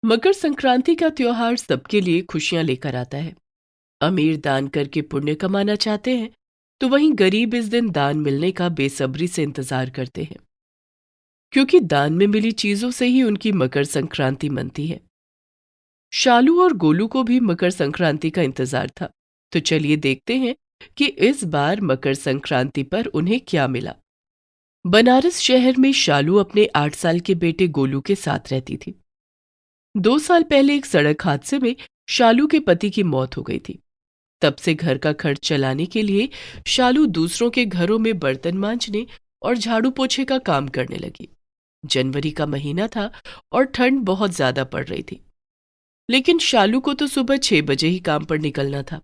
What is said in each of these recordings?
मकर संक्रांति का त्योहार सबके लिए खुशियां लेकर आता है। अमीर दान करके पुण्य कमाना चाहते हैं, तो वहीं गरीब इस दिन दान मिलने का बेसब्री से इंतजार करते हैं, क्योंकि दान में मिली चीजों से ही उनकी मकर संक्रांति मनती है। शालू और गोलू को भी मकर संक्रांति का इंतजार था। तो चलिए देखते हैं कि इस बार मकर संक्रांति पर उन्हें क्या मिला। बनारस शहर में शालू अपने 8 साल के बेटे गोलू के साथ रहती थी। 2 साल पहले एक सड़क हादसे में शालू के पति की मौत हो गई थी। तब से घर का खर्च चलाने के लिए शालू दूसरों के घरों में बर्तन मांजने और झाड़ू पोछे का काम करने लगी। जनवरी का महीना था और ठंड बहुत ज्यादा पड़ रही थी, लेकिन शालू को तो सुबह 6 बजे ही काम पर निकलना था।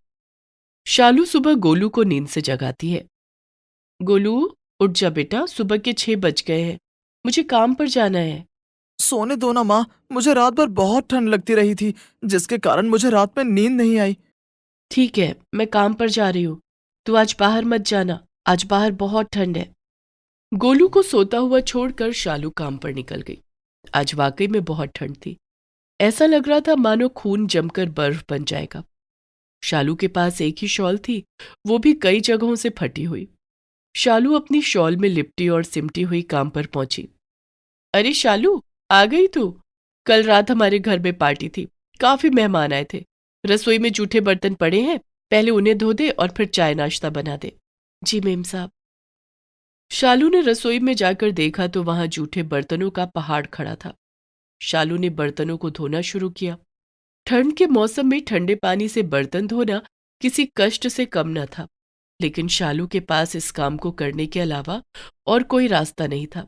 शालू सुबह गोलू को नींद से जगाती है। गोलू, उठ जा बेटा, सुबह के 6 बज गए हैं, मुझे काम पर जाना है। सोने दो ना माँ। मुझे रात भर बहुत ठंड लगती रही थी, जिसके कारण मुझे रात में नींद नहीं आई। ठीक है, मैं काम पर जा रही हूँ, तू आज बाहर मत जाना, आज बाहर बहुत ठंड है। गोलू को सोता हुआ छोड़कर शालू काम पर निकल गई। आज वाकई में बहुत ठंड थी। ऐसा लग रहा था मानो खून जमकर बर्फ बन जाएगा। शालू के पास एक ही शॉल थी, वो भी कई जगहों से फटी हुई। शालू अपनी शॉल में लिपटी और सिमटी हुई काम पर पहुंची। अरे शालू, आ गई तू? कल रात हमारे घर में पार्टी थी, काफी मेहमान आए थे। रसोई में जूठे बर्तन पड़े हैं, पहले उन्हें धो दे और फिर चाय नाश्ता बना दे। जी मेम साहब। शालू ने रसोई में जाकर देखा तो वहां जूठे बर्तनों का पहाड़ खड़ा था। शालू ने बर्तनों को धोना शुरू किया। ठंड के मौसम में ठंडे पानी से बर्तन धोना किसी कष्ट से कम न था, लेकिन शालू के पास इस काम को करने के अलावा और कोई रास्ता नहीं था।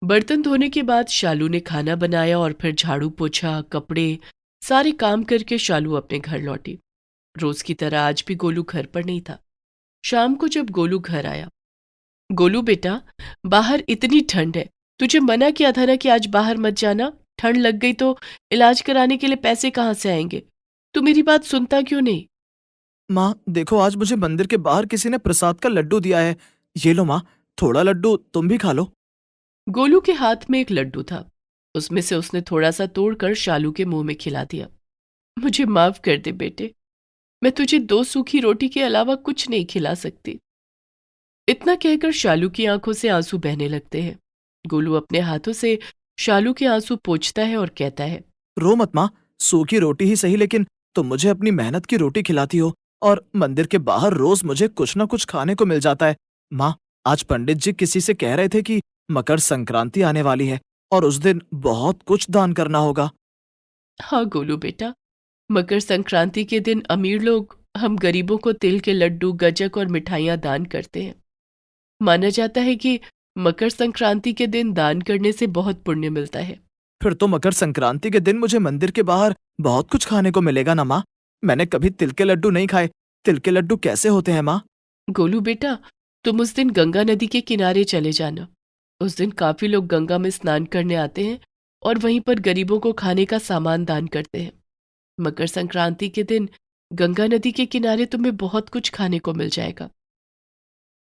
बर्तन धोने के बाद शालू ने खाना बनाया और फिर झाड़ू पोछा, कपड़े, सारे काम करके शालू अपने घर लौटी। रोज की तरह आज भी गोलू घर पर नहीं था। शाम को जब गोलू घर आया, गोलू बेटा, बाहर इतनी ठंड है, तुझे मना किया था ना कि आज बाहर मत जाना। ठंड लग गई तो इलाज कराने के लिए पैसे कहाँ से आएंगे? तू मेरी बात सुनता क्यों नहीं? माँ देखो, आज मुझे मंदिर के बाहर किसी ने प्रसाद का लड्डू दिया है। ये लो माँ, थोड़ा लड्डू तुम भी खा लो। गोलू के हाथ में एक लड्डू था। उसमें से उसने थोड़ा सा तोड़कर शालू के मुंह में खिला दिया। मुझे माफ कर दे बेटे, मैं तुझे 2 सूखी रोटी के अलावा कुछ नहीं खिला सकती। इतना कहकर शालू की आंखों से आंसू बहने लगते हैं। गोलू अपने हाथों से शालू के आंसू पोंछता है और कहता है, रो मत माँ, सूखी रोटी ही सही, लेकिन तुम मुझे अपनी मेहनत की रोटी खिलाती हो और मंदिर के बाहर रोज मुझे कुछ ना कुछ खाने को मिल जाता है। माँ, आज पंडित जी किसी से कह रहे थे कि मकर संक्रांति आने वाली है और उस दिन बहुत कुछ दान करना होगा। हाँ गोलू बेटा, मकर संक्रांति के दिन अमीर लोग हम गरीबों को तिल के लड्डू, गज्जक और मिठाइयाँ दान करते हैं। माना जाता है कि मकर संक्रांति के दिन दान करने से बहुत पुण्य मिलता है। फिर तो मकर संक्रांति के दिन मुझे मंदिर के बाहर बहुत कुछ खाने को मिलेगा ना माँ। मैंने कभी तिल के लड्डू नहीं खाए। तिल के लड्डू कैसे होते हैं माँ? गोलू बेटा, तुम उस दिन गंगा नदी के किनारे चले जाना। उस दिन काफी लोग गंगा में स्नान करने आते हैं और वहीं पर गरीबों को खाने का सामान दान करते हैं। मकर संक्रांति के दिन गंगा नदी के किनारे तुम्हें बहुत कुछ खाने को मिल जाएगा।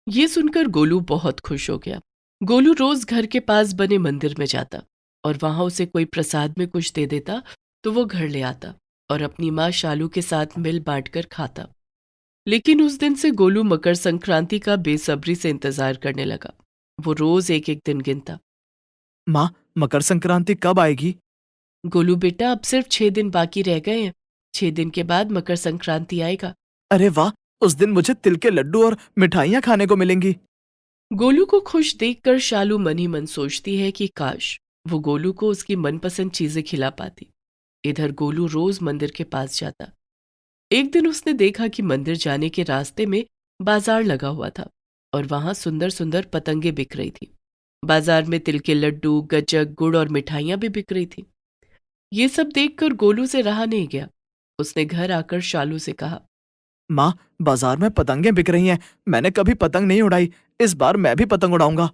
ये सुनकर गोलू बहुत खुश हो गया। गोलू रोज घर के पास बने मंदिर में जाता और वहां उसे कोई प्रसाद में कुछ दे देता तो वो घर ले आता और अपनी माँ शालू के साथ मिल बांटकर खाता। लेकिन उस दिन से गोलू मकर संक्रांति का बेसब्री से इंतजार करने लगा। वो रोज एक एक दिन गिनता। माँ, मकर संक्रांति कब आएगी? गोलू बेटा, अब सिर्फ 6 दिन बाकी रह गए हैं। 6 दिन के बाद मकर संक्रांति आएगा। अरे वाह, उस दिन मुझे तिल के लड्डू और मिठाइयाँ खाने को मिलेंगी। गोलू को खुश देखकर शालू मन ही मन सोचती है कि काश वो गोलू को उसकी मनपसंद चीजें खिला पाती। इधर गोलू रोज मंदिर के पास जाता। एक दिन उसने देखा कि मंदिर जाने के रास्ते में बाजार लगा हुआ था और वहां सुंदर सुंदर पतंगे बिक रही थी। बाजार में तिल के लड्डू, गज्जक, गुड़ और मिठाइयां भी बिक रही थी। ये सब देखकर गोलू से रहा नहीं गया। उसने घर आकर शालू से कहा, माँ, बाजार में पतंगें बिक रही हैं। मैंने कभी पतंग नहीं उड़ाई। इस बार मैं भी पतंग उड़ाऊंगा।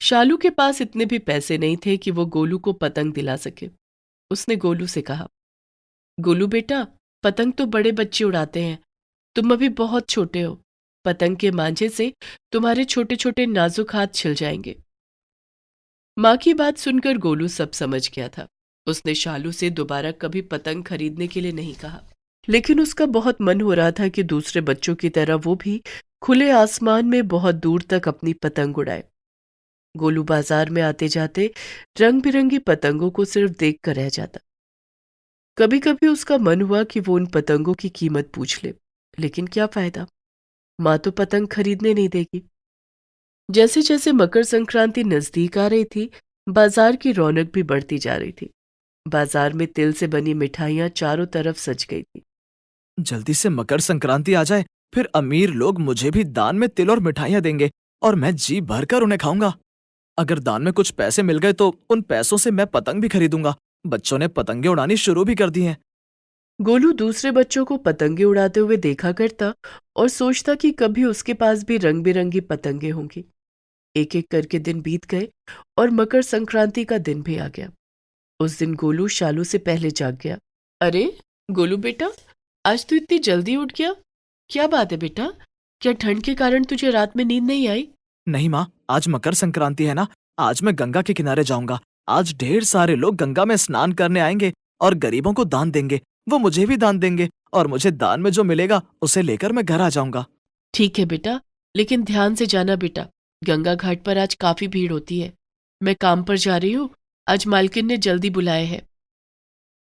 शालू के पास इतने भी पैसे नहीं थे कि वो गोलू को पतंग दिला सके। उसने गोलू से कहा, गोलू बेटा, पतंग तो बड़े बच्चे उड़ाते हैं, तुम अभी बहुत छोटे हो। पतंग के मांझे से तुम्हारे छोटे छोटे नाजुक हाथ छिल जाएंगे। माँ की बात सुनकर गोलू सब समझ गया था। उसने शालू से दोबारा कभी पतंग खरीदने के लिए नहीं कहा, लेकिन उसका बहुत मन हो रहा था कि दूसरे बच्चों की तरह वो भी खुले आसमान में बहुत दूर तक अपनी पतंग उड़ाए। गोलू बाजार में आते जाते रंग बिरंगी पतंगों को सिर्फ देख कर रह जाता। कभी कभी उसका मन हुआ कि वो उन पतंगों की कीमत पूछ ले, लेकिन क्या फायदा, माँ तो पतंग खरीदने नहीं देगी। जैसे जैसे मकर संक्रांति नजदीक आ रही थी, बाजार की रौनक भी बढ़ती जा रही थी। बाजार में तिल से बनी मिठाइयां चारों तरफ सज गई थी। जल्दी से मकर संक्रांति आ जाए, फिर अमीर लोग मुझे भी दान में तिल और मिठाइयाँ देंगे और मैं जी भरकर उन्हें खाऊंगा। अगर दान में कुछ पैसे मिल गए तो उन पैसों से मैं पतंग भी खरीदूंगा। बच्चों ने पतंगे उड़ानी शुरू भी कर दी हैं। गोलू दूसरे बच्चों को पतंगे उड़ाते हुए देखा करता और सोचता कि कभी उसके पास भी रंग बिरंगी पतंगे होंगी। एक एक करके दिन बीत गए और मकर संक्रांति का दिन भी आ गया। उस दिन गोलू शालू से पहले जाग गया। अरे गोलू बेटा, आज तू इतनी जल्दी उठ गया, क्या बात है बेटा? क्या ठंड के कारण तुझे रात में नींद नहीं आई? नहीं माँ, आज मकर संक्रांति है ना। आज मैं गंगा के किनारे जाऊंगा। आज ढेर सारे लोग गंगा में स्नान करने आएंगे और गरीबों को दान देंगे। वो मुझे भी दान देंगे और मुझे दान में जो मिलेगा उसे लेकर मैं घर आ जाऊंगा। ठीक है बेटा, लेकिन ध्यान से जाना बेटा, गंगा घाट पर आज काफी भीड़ होती है। मैं काम पर जा रही हूँ, आज मालकिन ने जल्दी बुलाए हैं।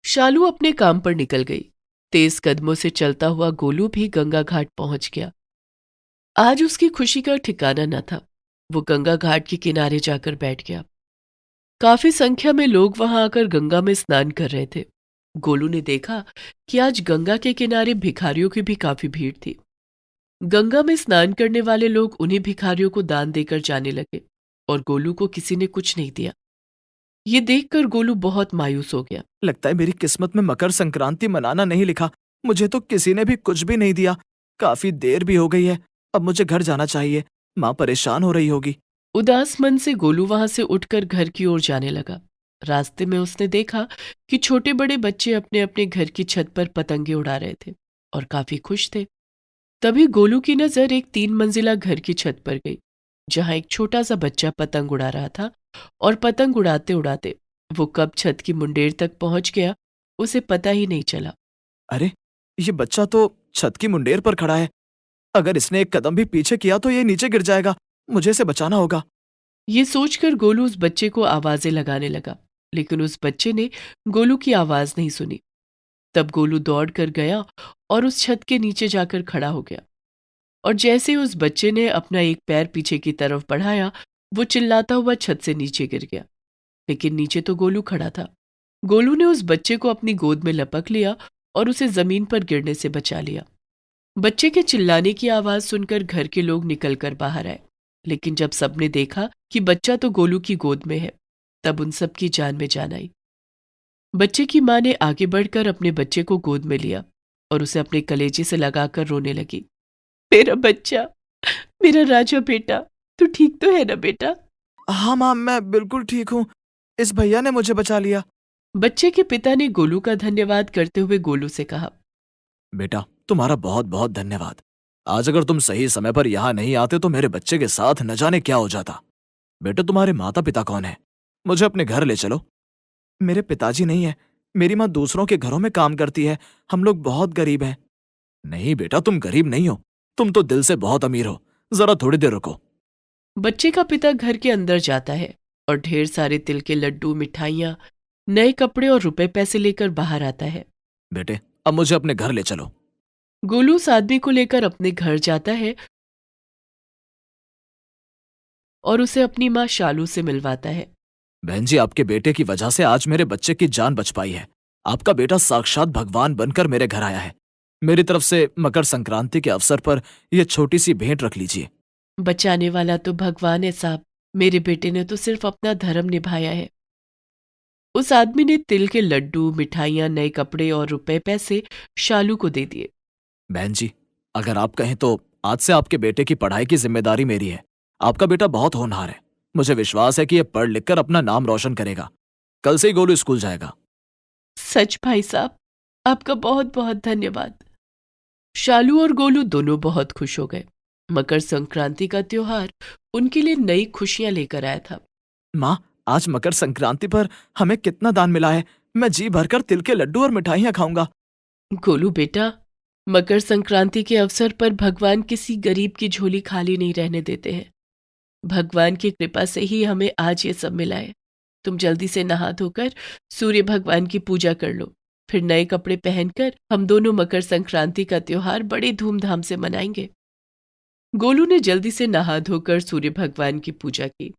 शालू अपने काम पर निकल गई। तेज कदमों से चलता हुआ गोलू भी गंगा घाट पहुंच गया। आज उसकी खुशी का ठिकाना न था। वो गंगा घाट के किनारे जाकर बैठ गया। काफी संख्या में लोग वहां आकर गंगा में स्नान कर रहे थे। गोलू ने देखा कि आज गंगा के किनारे भिखारियों की भी काफी भीड़ थी। गंगा में स्नान करने वाले लोग उन्हीं भिखारियों को दान देकर जाने लगे और गोलू को किसी ने कुछ नहीं दिया। ये देखकर गोलू बहुत मायूस हो गया। लगता है मेरी किस्मत में मकर संक्रांति मनाना नहीं लिखा। मुझे तो किसी ने भी कुछ भी नहीं दिया। काफी देर भी हो गई है, अब मुझे घर जाना चाहिए। माँ परेशान हो रही होगी। उदास मन से गोलू वहां से उठकर घर की ओर जाने लगा। रास्ते में उसने देखा कि छोटे बड़े बच्चे अपने अपने घर की छत पर पतंगे उड़ा रहे थे और काफी खुश थे। तभी गोलू की नजर एक 3 मंजिला घर की छत पर गई, जहां एक छोटा सा बच्चा पतंग उड़ा रहा था। और पतंग उड़ाते उड़ाते वो कब छत की मुंडेर तक पहुंच गया, उसे पता ही नहीं चला। अरे, ये बच्चा तो छत की मुंडेर पर खड़ा है। अगर इसने एक कदम भी पीछे किया तो ये नीचे गिर जाएगा। मुझे इसे बचाना होगा। ये सोचकर गोलू उस बच्चे को आवाजें लगाने लगा, लेकिन उस बच्चे ने गोलू की आवाज नहीं सुनी। तब गोलू दौड़ कर गया और उस छत के नीचे जाकर खड़ा हो गया। और जैसे ही उस बच्चे ने अपना एक पैर पीछे की तरफ बढ़ाया, वो चिल्लाता हुआ छत से नीचे गिर गया। लेकिन नीचे तो गोलू खड़ा था। गोलू ने उस बच्चे को अपनी गोद में लपक लिया और उसे जमीन पर गिरने से बचा लिया। बच्चे के चिल्लाने की आवाज सुनकर घर के लोग निकलकर बाहर आए, लेकिन जब सबने देखा कि बच्चा तो गोलू की गोद में है, तब उन सब की जान में जान आई। बच्चे की मां ने आगे बढ़कर अपने बच्चे को गोद में लिया और उसे अपने कलेजे से लगाकर रोने लगी। मेरा बच्चा, मेरा राजा बेटा, तू ठीक तो है ना बेटा? हाँ माँ, मैं बिल्कुल ठीक हूँ। इस भैया ने मुझे बचा लिया। बच्चे के पिता ने गोलू का धन्यवाद करते हुए गोलू से कहा। बेटा, तुम्हारा बहुत बहुत धन्यवाद। आज अगर तुम सही समय पर यहाँ नहीं आते तो मेरे बच्चे के साथ न जाने क्या हो जाता। बेटे, तुम्हारे माता पिता कौन है? मुझे अपने घर ले चलो। मेरे पिताजी नहीं है। मेरी माँ दूसरों के घरों में काम करती है। हम लोग बहुत गरीब हैं। नहीं बेटा, तुम गरीब नहीं हो। तुम तो दिल से बहुत अमीर हो। जरा थोड़ी देर रुको। बच्चे का पिता घर के अंदर जाता है और ढेर सारे तिल के लड्डू, मिठाइयां, नए कपड़े और रुपए पैसे लेकर बाहर आता है। बेटे, अब मुझे अपने घर ले चलो। गोलू उस आदमी को लेकर अपने घर जाता है और उसे अपनी माँ शालू से मिलवाता है। बहन जी, आपके बेटे की वजह से आज मेरे बच्चे की जान बच पाई है। आपका बेटा साक्षात भगवान बनकर मेरे घर आया है। मेरी तरफ से मकर संक्रांति के अवसर पर यह छोटी सी भेंट रख लीजिए। बचाने वाला तो भगवान है साहब, मेरे बेटे ने तो सिर्फ अपना धर्म निभाया है। उस आदमी ने तिल के लड्डू, मिठाइयां, नए कपड़े और रुपए पैसे शालू को दे दिए। बहन जी, अगर आप कहें तो आज से आपके बेटे की पढ़ाई की जिम्मेदारी मेरी है। आपका बेटा बहुत होनहार है। मुझे विश्वास है कि यह पढ़ लिखकर अपना नाम रोशन करेगा। कल से ही गोलू स्कूल जाएगा। सच भाई साहब, आपका बहुत बहुत धन्यवाद। शालू और गोलू दोनों बहुत खुश हो गए। मकर संक्रांति का त्योहार उनके लिए नई खुशियां लेकर आया था। माँ, आज मकर संक्रांति पर हमें कितना दान मिला है। मैं जी भरकर तिल के लड्डू और मिठाइयाँ खाऊंगा। गोलू बेटा, मकर संक्रांति के अवसर पर भगवान किसी गरीब की झोली खाली नहीं रहने देते हैं। भगवान की कृपा से ही हमें आज ये सब मिला है। तुम जल्दी से नहा धोकर सूर्य भगवान की पूजा कर लो, फिर नए कपड़े पहनकर हम दोनों मकर संक्रांति का त्योहार बड़े धूमधाम से मनाएंगे। गोलू ने जल्दी से नहा धोकर सूर्य भगवान की पूजा की।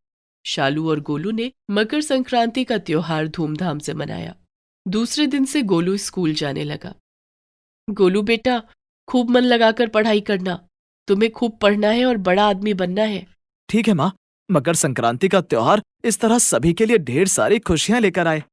शालू और गोलू ने मकर संक्रांति का त्योहार धूमधाम से मनाया। दूसरे दिन से गोलू स्कूल जाने लगा। गोलू बेटा, खूब मन लगाकर पढ़ाई करना। तुम्हें खूब पढ़ना है और बड़ा आदमी बनना है। ठीक है माँ, मकर संक्रांति का त्योहार इस तरह सभी के लिए ढेर सारी खुशियाँ लेकर आए।